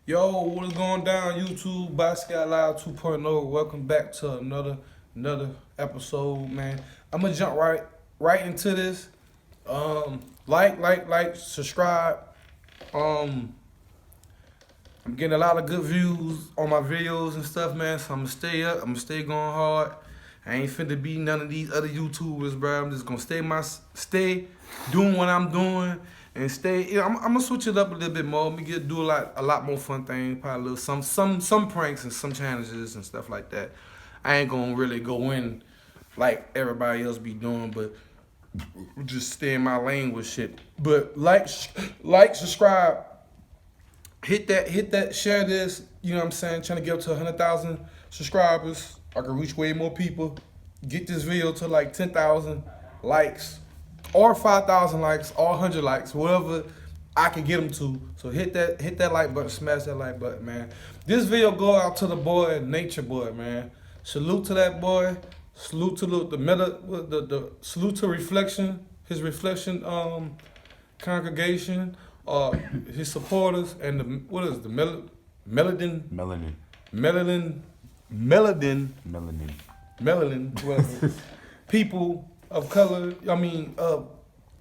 Yo, what is going down, YouTube? Basquiat Live 2.0. Welcome back to another episode, man. I'm gonna jump right into this. Subscribe. Um, I'm getting a lot of good views on my videos and stuff, man. So I'm gonna stay up. I'm gonna stay going hard. I ain't finna be none of these other YouTubers, bro. I'm just gonna stay doing what I'm doing and stay. I'm gonna switch it up a little bit more. I'm gonna do a lot more fun things. Probably a little some pranks and some challenges and stuff like that. I ain't gonna really go in like everybody else be doing, but just stay in my lane with shit. But subscribe, hit that, share this. You know what I'm saying? Trying to get up to 100,000 subscribers. I can reach way more people. Get this video to like 10,000 likes, or 5,000 likes, or 100 likes, whatever I can get them to. So hit that like button, smash that like button, man. This video go out to the boy, Nature Boy, man. Salute to that boy. Salute to salute to Reflection, his Reflection congregation, his supporters, and the Melodin Melanin. Melanin Melanin. Melanin, whatever. People of color,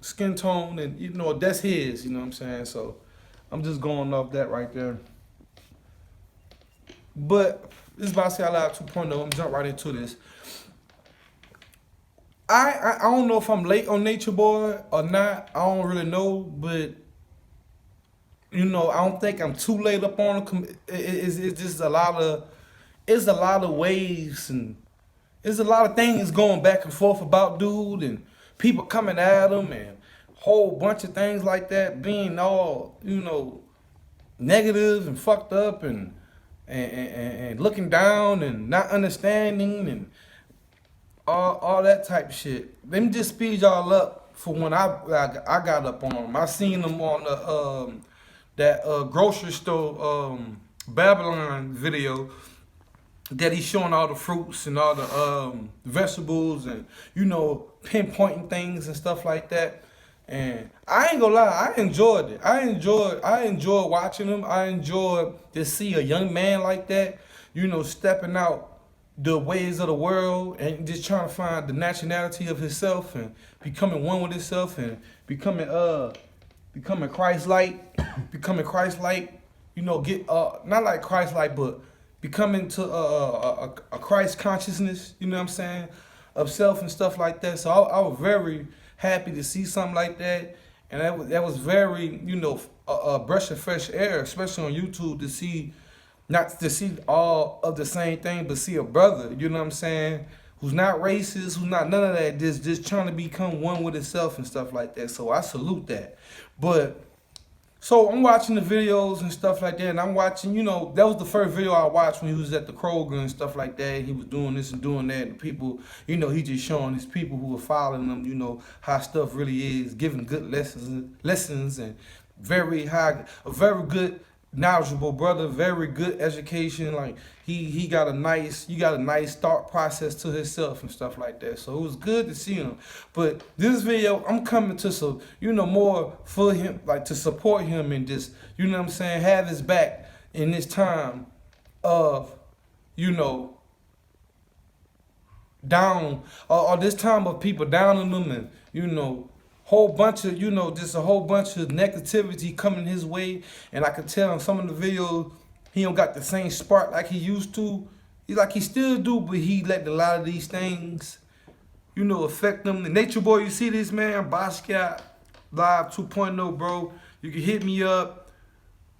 skin tone, and that's his, you know what I'm saying? So I'm just going off that right there. But this is Basquiat Live 2.0. I'm jump right into this. I don't know if I'm late on Nature Boy or not. I don't really know, but I don't think I'm too late up on him. It's just it's a lot of waves, and there's a lot of things going back and forth about dude, and people coming at him, and whole bunch of things like that, being all negative and fucked up, and looking down and not understanding and all that type of shit. Let me just speed y'all up for when I got up on them. I seen them on that grocery store Babylon video that he's showing all the fruits and all the vegetables and pinpointing things and stuff like that. And I ain't gonna lie, I enjoyed it. I enjoyed watching him. I enjoyed to see a young man like that, stepping out the ways of the world and just trying to find the nationality of himself and becoming one with himself and becoming Christ-like, get not like Christ-like, but becoming to a Christ consciousness, you know what I'm saying, of self and stuff like that. So I was very happy to see something like that, and that was very a breath of fresh air, especially on YouTube, to see. Not to see all of the same thing, but see a brother, you know what I'm saying, who's not racist, who's not none of that, just trying to become one with himself and stuff like that. So I salute that. But so I'm watching the videos and stuff like that, and I'm watching, that was the first video I watched when he was at the Kroger and stuff like that. He was doing this and doing that, and people, he just showing his people who are following him, how stuff really is, giving good lessons, and a very good, knowledgeable brother, very good education. Like he got a nice thought process to himself and stuff like that. So it was good to see him. But this video, I'm coming to some, more for him, like to support him and just, what I'm saying, have his back in this time of, down, or this time of people downing them, and whole bunch of, just a whole bunch of negativity coming his way. And I could tell in some of the videos, he don't got the same spark like he used to. He still do, but he let a lot of these things, affect him. The Nature Boy, you see this, man? Basquiat Live 2.0, bro. You can hit me up.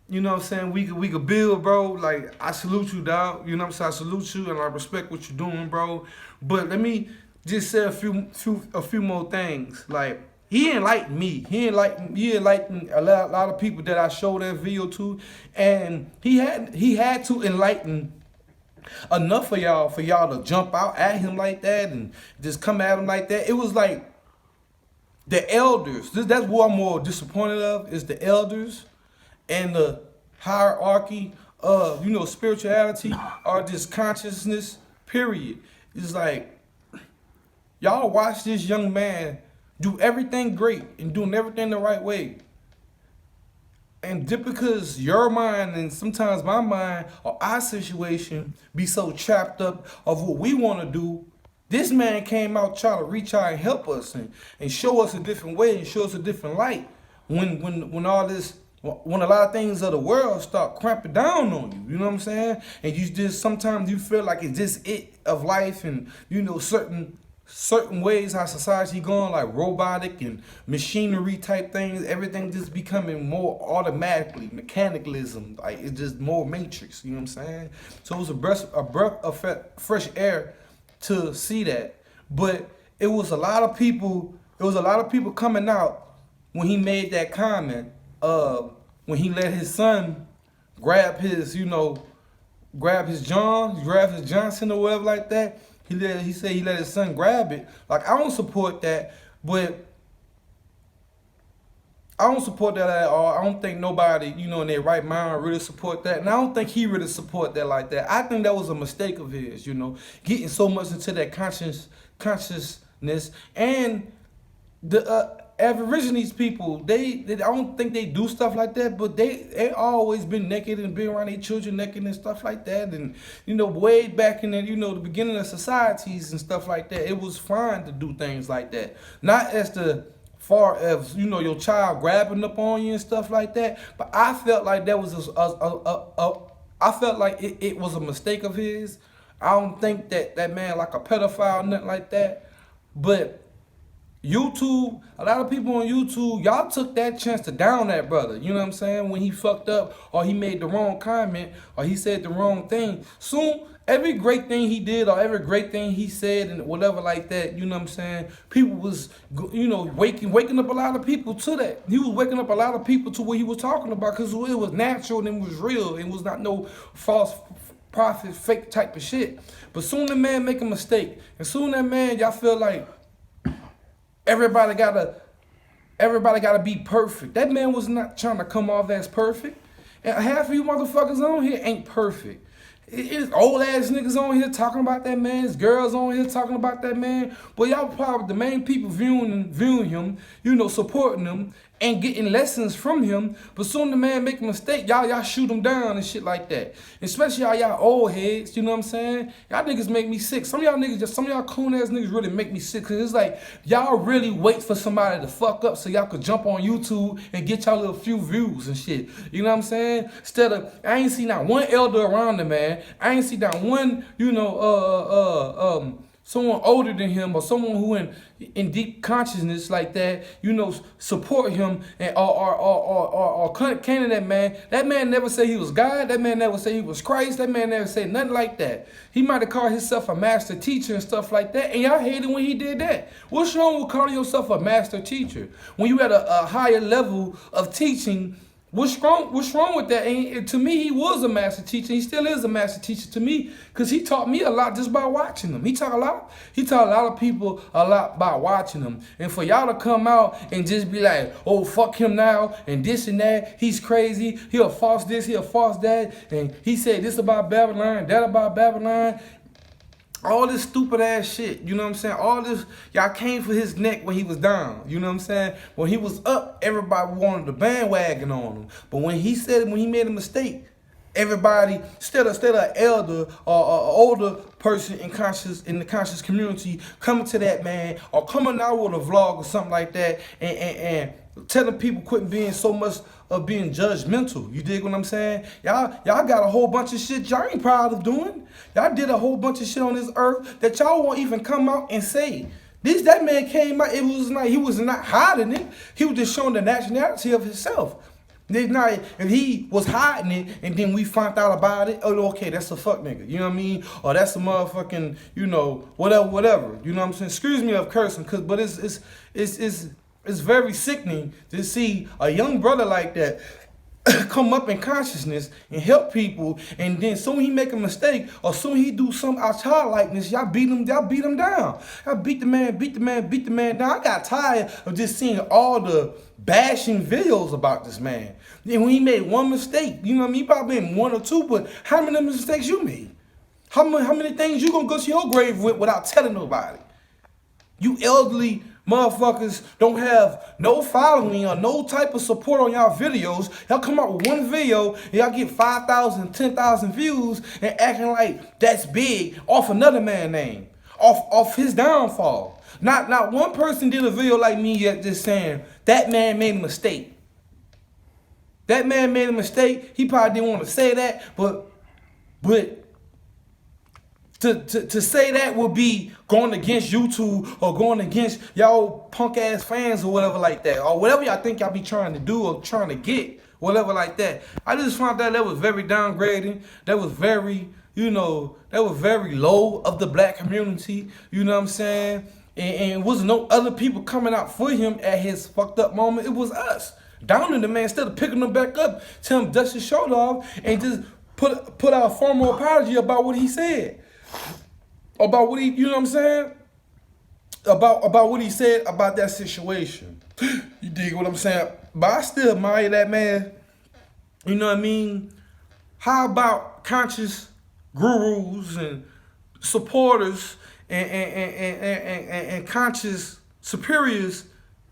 You know what I'm saying? We could build, bro. Like, I salute you, dog. You know what I'm saying? I salute you, and I respect what you're doing, bro. But let me just say a few more things. Like, he enlightened me. He enlightened a lot of people that I showed that video to, and he had to enlighten enough for y'all to jump out at him like that and just come at him like that. It was like the elders. That's what I'm more disappointed of, is the elders and the hierarchy of spirituality or just consciousness. Period. It's like, y'all watch this young man do everything great and doing everything the right way, And just because your mind and sometimes my mind or our situation be so trapped up of what we want to do, this man came out trying to reach out and help us and show us a different way and show us a different light. When all this, when a lot of things of the world start cramping down on you, you know what I'm saying? And you just, sometimes you feel like it's just it of life, and you know, certain ways how society going, like robotic and machinery type things, everything just becoming more automatically, mechanicalism, like it's just more matrix, you know what I'm saying? So it was a breath of fresh air to see that. But it was a lot of people coming out when he made that comment, when he let his son grab his Johnson or whatever like that. He said he let his son grab it. Like, I don't support that, but I don't support that at all. I don't think nobody, you know, in their right mind really support that. And I don't think he really support that like that. I think that was a mistake of his, you know, getting so much into that consciousness. And the Aborigines people, they I don't think they do stuff like that, but they always been naked and been around their children naked and stuff like that. And, you know, way back in the, you know, the beginning of societies and stuff like that, it was fine to do things like that. Not as far as, you know, your child grabbing up on you and stuff like that, but I felt like that was I felt like it was a mistake of his. I don't think that man like a pedophile or nothing like that. But YouTube, a lot of people on YouTube, y'all took that chance to down that brother. You know what I'm saying? When he fucked up or he made the wrong comment or he said the wrong thing. Soon, every great thing he did or every great thing he said and whatever like that, you know what I'm saying? People was, you know, waking up a lot of people to that. He was waking up a lot of people to what he was talking about, because it was natural and it was real. It was not no false prophet, fake type of shit. But soon the man make a mistake. And soon that man, y'all feel like everybody gotta be perfect. That man was not trying to come off as perfect. And half of you motherfuckers on here ain't perfect. It's old ass niggas on here talking about that man. It's girls on here talking about that man. But y'all probably the main people viewing him, you know, supporting him and getting lessons from him. But soon the man make a mistake, y'all shoot him down and shit like that. Especially y'all old heads, you know what I'm saying? Y'all niggas make me sick. Some of y'all coon ass niggas really make me sick. Cause it's like y'all really wait for somebody to fuck up so y'all could jump on YouTube and get y'all little few views and shit. You know what I'm saying? Instead of, I ain't seen not one elder around the man. I ain't seen not one, you know, someone older than him or someone who in deep consciousness like that, you know, support him and or came to that man. That man never said he was God. That man never said he was Christ. That man never said nothing like that. He might have called himself a master teacher and stuff like that, and y'all hated when he did that. What's wrong with calling yourself a master teacher? When you at a higher level of teaching, what's wrong with that? And to me, he was a master teacher. He still is a master teacher to me, because he taught me a lot just by watching him. He taught a lot of people a lot by watching him. And for y'all to come out and just be like, oh, fuck him now, and this and that, he's crazy, he'll false this, he'll false that, and he said this about Babylon, that about Babylon. All this stupid ass shit, you know what I'm saying? All this, y'all came for his neck when he was down, you know what I'm saying? When he was up, everybody wanted the bandwagon on him. But when he made a mistake, everybody, instead of an elder or older person in the conscious community coming to that man or coming out with a vlog or something like that and telling people quit being so much of being judgmental. You dig what I'm saying? Y'all got a whole bunch of shit y'all ain't proud of doing. Y'all did a whole bunch of shit on this earth that y'all won't even come out and say. That man came out, he was not hiding it. He was just showing the nationality of himself. If he was hiding it and then we found out about it, oh, okay, that's a fuck nigga, you know what I mean? Or that's a motherfucking, you know, whatever. You know what I'm saying? Excuse me of cursing, but it's very sickening to see a young brother like that come up in consciousness and help people, and then soon he make a mistake or soon he do some out childlikeness, y'all beat him down. Y'all beat the man down. I got tired of just seeing all the bashing videos about this man. Then when he made one mistake, you know what I mean? He probably made one or two, but how many mistakes you made? How many things you gonna go to your grave with without telling nobody? You elderly Motherfuckers don't have no following or no type of support on y'all videos. Y'all come out with one video and y'all get 5,000, 10,000 views and acting like that's big off another man's name, off his downfall. Not one person did a video like me yet just saying that man made a mistake. That man made a mistake. He probably didn't want to say that, but to say that would be going against YouTube or going against y'all punk ass fans or whatever like that, or whatever y'all think y'all be trying to do or trying to get, whatever like that. I just found that was very downgrading. That was very, that was very low of the black community. You know what I'm saying? And wasn't no other people coming out for him at his fucked up moment. It was us. Downing the man instead of picking him back up, tell him dust his shoulder off and just put out a formal apology about what he said. About what he, you know what I'm saying? About what he said about that situation. You dig what I'm saying? But I still admire that man. You know what I mean? How about conscious gurus and supporters and conscious superiors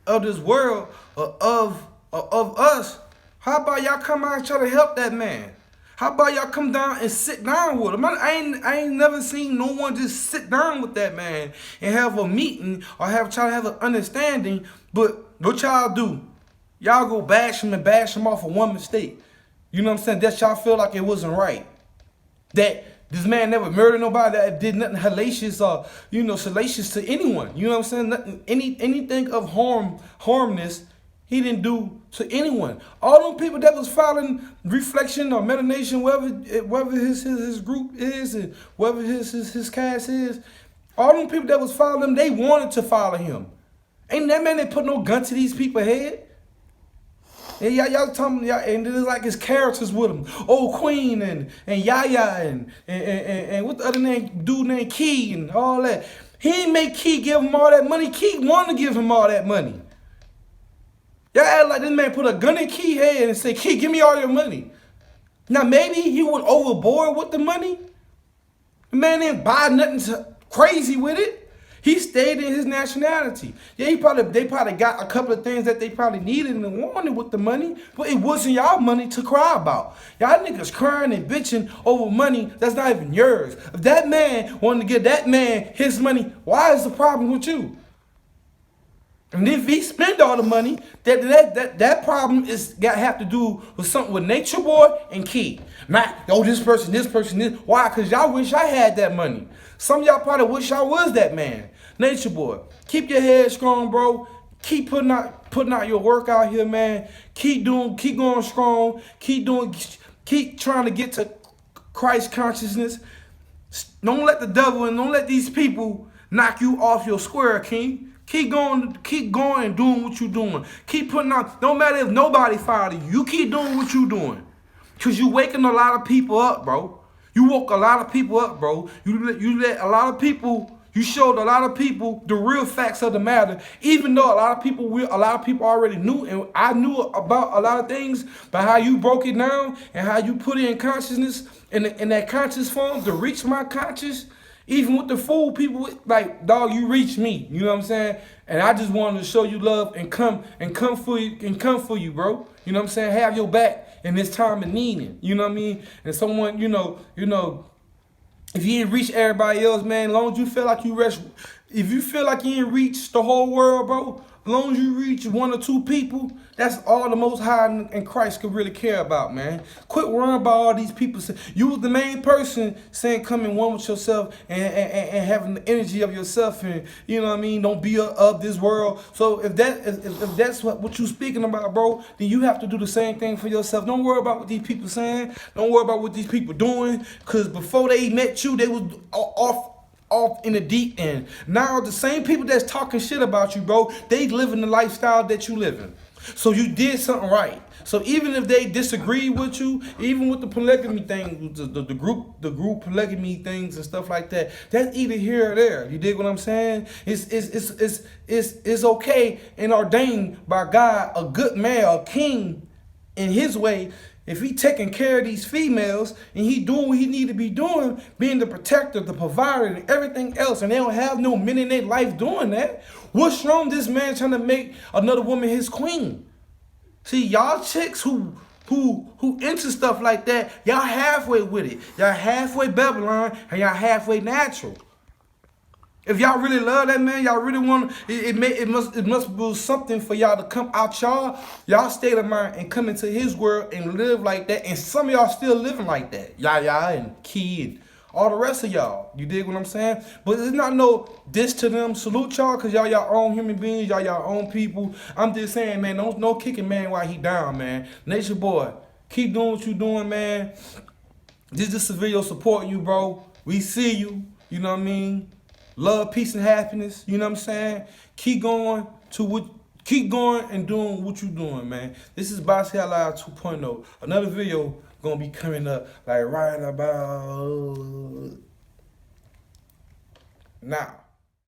of this world, of us? How about y'all come out and try to help that man? How about y'all come down and sit down with him? I ain't never seen no one just sit down with that man and have a meeting or try to have an understanding. But what y'all do? Y'all go bash him off of one mistake. You know what I'm saying? That y'all feel like it wasn't right. That this man never murdered nobody, that did nothing hellacious or, salacious to anyone. You know what I'm saying? Nothing, anything of harmness he didn't do to anyone. All them people that was following Reflection or Meditation, whatever his group is and whatever his cast is, all them people that was following him, they wanted to follow him. Ain't that man that put no gun to these people's head? And y'all talking, and there's like his characters with him. Old Queen and Yaya and what the other dude named Key and all that. He ain't make Key give him all that money. Key wanted to give him all that money. Y'all act like this man put a gun in Key's head and say, Key, give me all your money. Now maybe he went overboard with the money. The man didn't buy nothing crazy with it. He stayed in his nationality. Yeah, they probably got a couple of things that they probably needed and wanted with the money, but it wasn't y'all money to cry about. Y'all niggas crying and bitching over money that's not even yours. If that man wanted to give that man his money, why is the problem with you? And if he spend all the money, that problem have to do with something with Nature Boy and Key. Not, this person, this. Why? Because y'all wish I had that money. Some of y'all probably wish I was that man. Nature Boy, keep your head strong, bro. Keep putting out your work out here, man. Keep going strong. Keep trying to get to Christ consciousness. Don't let the devil and don't let these people knock you off your square, King. Keep going and doing what you're doing. Keep putting out, no matter if nobody follow you, you keep doing what you're doing. Because you waking a lot of people up, bro. You woke a lot of people up, bro. You let a lot of people, you showed a lot of people the real facts of the matter, even though a lot of people already knew, and I knew about a lot of things, but how you broke it down and how you put it in consciousness, in that conscious form to reach my conscious. Even with the fool people, like, dog, you reach me. You know what I'm saying? And I just wanted to show you love and come for you, bro. You know what I'm saying? Have your back in this time of needing. You know what I mean? And someone, if you didn't reach everybody else, man, as long as you feel like if you feel like you didn't reach the whole world, bro, as long as you reach one or two people, that's all the Most High and Christ could really care about, man. Quit worrying about all these people. You was the main person saying come in one with yourself and having the energy of yourself, and you know what I mean. Don't be of this world. So if that's what you speaking about, bro, then you have to do the same thing for yourself. Don't worry about what these people saying. Don't worry about what these people doing. Cause before they met you, they was off in the deep end. Now the same people that's talking shit about you, bro, they living the lifestyle that you living. So you did something right. So even if they disagree with you, even with the polygamy thing, the group polygamy things and stuff like that, that's either here or there. You dig what I'm saying? It's okay and ordained by God, a good man, a king in his way, If he taking care of these females and he doing what he need to be doing, being the protector, the provider, and everything else, and they don't have no men in their life doing that, what's wrong with this man trying to make another woman his queen? See, y'all chicks who into stuff like that, y'all halfway with it. Y'all halfway Babylon and y'all halfway natural. If y'all really love that man, y'all really want it must be something for y'all to come out y'all state of mind and come into his world and live like that. And some of y'all still living like that. Yaya and Key and all the rest of y'all. You dig what I'm saying? But it's not no diss to them. Salute y'all, cause y'all y'all own human beings, y'all own people. I'm just saying, man, no kicking man while he down, man. Nature boy, keep doing what you doing, man. This is civilian support you, bro. We see you. You know what I mean? Love, peace, and happiness. You know what I'm saying? Keep going and doing what you doing, man. This is Basquiat Live 2.0. Another video gonna be coming up like right about now.